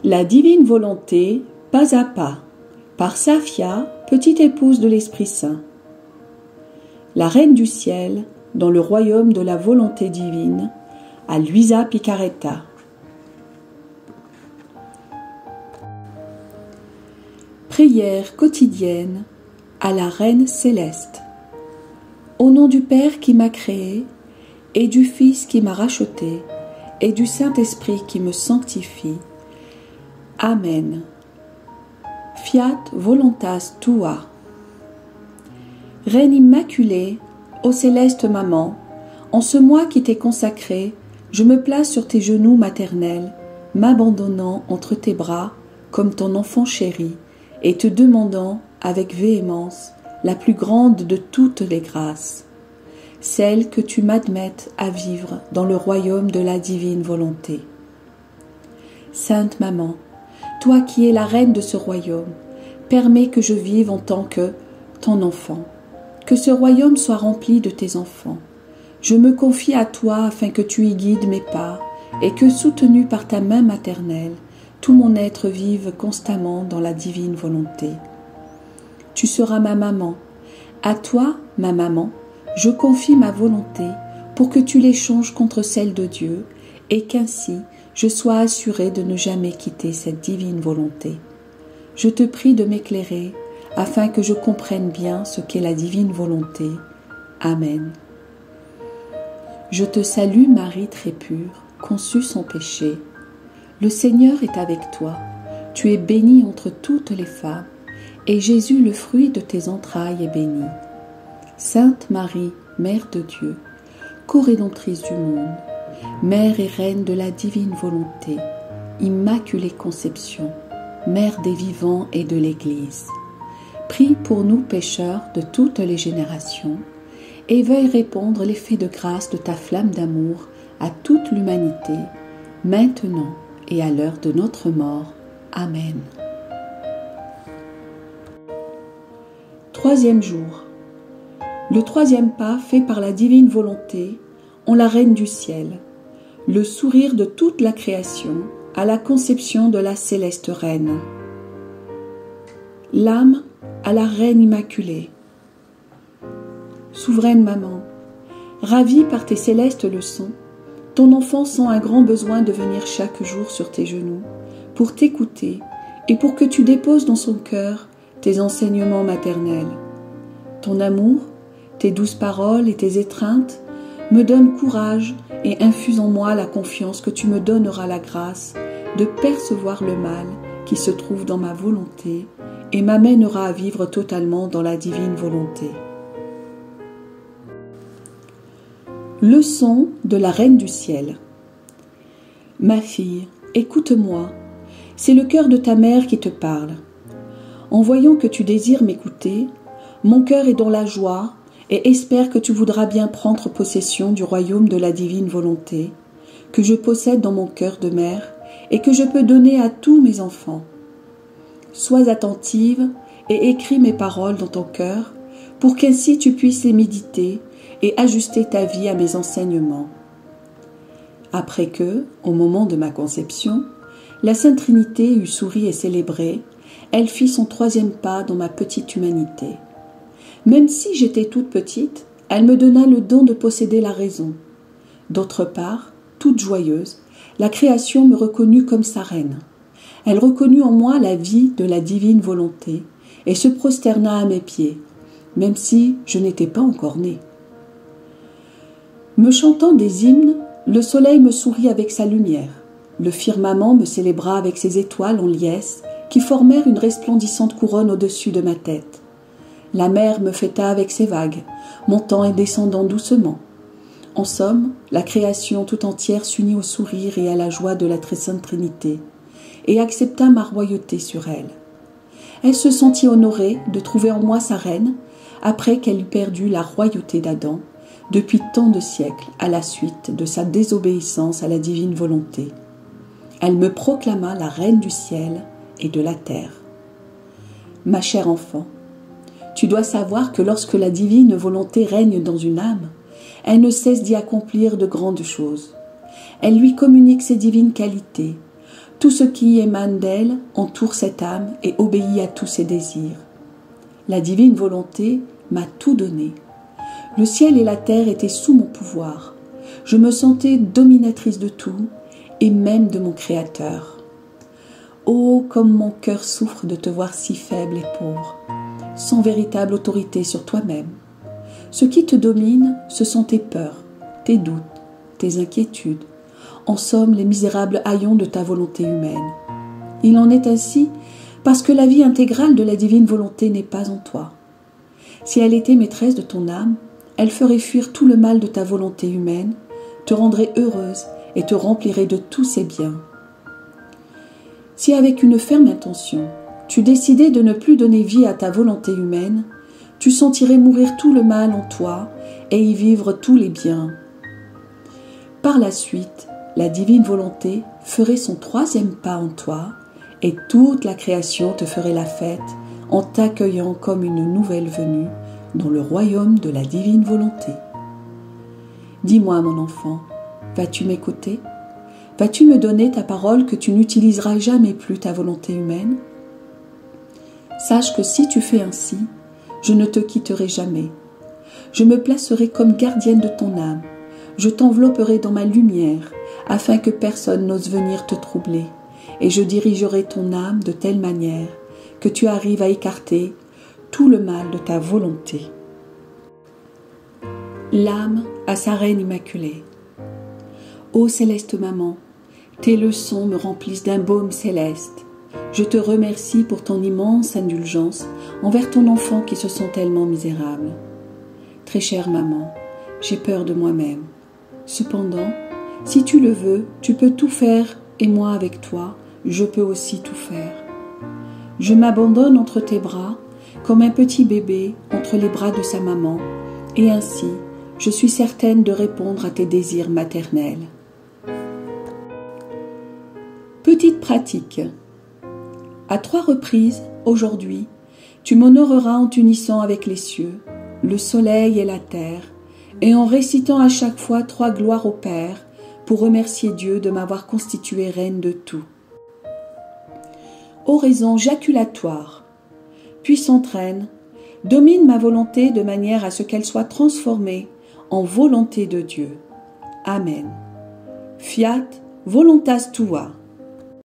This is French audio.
La divine volonté, pas à pas, par Safia, petite épouse de l'Esprit Saint. La Reine du Ciel, dans le royaume de la volonté divine, à Luisa Picaretta. Prière quotidienne à la Reine céleste. Au nom du Père qui m'a créé, et du Fils qui m'a racheté, et du Saint-Esprit qui me sanctifie. Amen. Fiat voluntas tua. Reine immaculée, ô céleste maman, en ce mois qui t'est consacré, je me place sur tes genoux maternels, m'abandonnant entre tes bras comme ton enfant chéri, et te demandant avec véhémence la plus grande de toutes les grâces, celle que tu m'admettes à vivre dans le royaume de la divine volonté. Sainte Maman, toi qui es la reine de ce royaume, permets que je vive en tant que ton enfant, que ce royaume soit rempli de tes enfants. Je me confie à toi afin que tu y guides mes pas et que, soutenu par ta main maternelle, tout mon être vive constamment dans la divine volonté. Tu seras ma maman. À toi, ma maman, je confie ma volonté pour que tu l'échanges contre celle de Dieu et qu'ainsi je sois assurée de ne jamais quitter cette divine volonté. Je te prie de m'éclairer afin que je comprenne bien ce qu'est la divine volonté. Amen. Je te salue Marie très pure, conçue sans péché. Le Seigneur est avec toi. Tu es bénie entre toutes les femmes, et Jésus, le fruit de tes entrailles, est béni. Sainte Marie, Mère de Dieu, co-rédemptrice du monde, Mère et Reine de la divine volonté, Immaculée Conception, Mère des vivants et de l'Église, prie pour nous pécheurs de toutes les générations, et veuille répandre l'effet de grâce de ta flamme d'amour à toute l'humanité, maintenant et à l'heure de notre mort. Amen. Troisième jour. Le troisième pas fait par la divine volonté en la Reine du Ciel, le sourire de toute la création à la conception de la céleste Reine. L'âme à la Reine Immaculée. Souveraine Maman, ravie par tes célestes leçons, ton enfant sent un grand besoin de venir chaque jour sur tes genoux pour t'écouter et pour que tu déposes dans son cœur tes enseignements maternels. Ton amour, tes douces paroles et tes étreintes me donnent courage et infusent en moi la confiance que tu me donneras la grâce de percevoir le mal qui se trouve dans ma volonté et m'amènera à vivre totalement dans la divine volonté. Leçon de la Reine du Ciel. Ma fille, écoute-moi, c'est le cœur de ta mère qui te parle. En voyant que tu désires m'écouter, mon cœur est dans la joie et espère que tu voudras bien prendre possession du royaume de la divine volonté, que je possède dans mon cœur de mère et que je peux donner à tous mes enfants. Sois attentive et écris mes paroles dans ton cœur pour qu'ainsi tu puisses les méditer et ajuster ta vie à mes enseignements. Après que, au moment de ma conception, la Sainte Trinité eut souri et célébré, elle fit son troisième pas dans ma petite humanité. Même si j'étais toute petite, elle me donna le don de posséder la raison. D'autre part, toute joyeuse, la création me reconnut comme sa reine. Elle reconnut en moi la vie de la divine volonté et se prosterna à mes pieds, même si je n'étais pas encore née. Me chantant des hymnes, le soleil me sourit avec sa lumière. Le firmament me célébra avec ses étoiles en liesse qui formèrent une resplendissante couronne au-dessus de ma tête. La mer me fêta avec ses vagues, montant et descendant doucement. En somme, la création tout entière s'unit au sourire et à la joie de la très sainte Trinité, et accepta ma royauté sur elle. Elle se sentit honorée de trouver en moi sa reine, après qu'elle eut perdu la royauté d'Adam, depuis tant de siècles à la suite de sa désobéissance à la divine volonté. Elle me proclama la Reine du ciel et de la terre. Ma chère enfant, tu dois savoir que lorsque la divine volonté règne dans une âme, elle ne cesse d'y accomplir de grandes choses. Elle lui communique ses divines qualités, Tout ce qui émane d'elle entoure cette âme et obéit à tous ses désirs. La divine volonté m'a tout donné. Le ciel et la terre étaient sous mon pouvoir. Je me sentais dominatrice de tout et même de mon Créateur. Oh, comme mon cœur souffre de te voir si faible et pauvre, sans véritable autorité sur toi-même. Ce qui te domine, ce sont tes peurs, tes doutes, tes inquiétudes, en somme les misérables haillons de ta volonté humaine. Il en est ainsi parce que la vie intégrale de la divine volonté n'est pas en toi. Si elle était maîtresse de ton âme, elle ferait fuir tout le mal de ta volonté humaine, te rendrait heureuse et te remplirait de tous ses biens. Si avec une ferme intention, tu décidais de ne plus donner vie à ta volonté humaine, tu sentirais mourir tout le mal en toi et y vivre tous les biens. Par la suite, la divine volonté ferait son troisième pas en toi et toute la création te ferait la fête en t'accueillant comme une nouvelle venue dans le royaume de la divine volonté. Dis-moi, mon enfant, vas-tu m'écouter ? Vas-tu me donner ta parole que tu n'utiliseras jamais plus ta volonté humaine ? Sache que si tu fais ainsi, je ne te quitterai jamais. Je me placerai comme gardienne de ton âme. Je t'envelopperai dans ma lumière, afin que personne n'ose venir te troubler, et je dirigerai ton âme de telle manière que tu arrives à écarter tout le mal de ta volonté. L'âme à sa reine immaculée. Ô céleste maman, tes leçons me remplissent d'un baume céleste. Je te remercie pour ton immense indulgence envers ton enfant qui se sent tellement misérable. Très chère maman, j'ai peur de moi-même. Cependant, si tu le veux, tu peux tout faire et moi avec toi, je peux aussi tout faire. Je m'abandonne entre tes bras comme un petit bébé entre les bras de sa maman et ainsi, je suis certaine de répondre à tes désirs maternels. Petite pratique. À 3 reprises, aujourd'hui, tu m'honoreras en t'unissant avec les cieux, le soleil et la terre, et en récitant à chaque fois 3 gloires au Père pour remercier Dieu de m'avoir constituée reine de tout. Oraison jaculatoire. Puissante reine, domine ma volonté de manière à ce qu'elle soit transformée en volonté de Dieu. Amen. Fiat voluntas tua.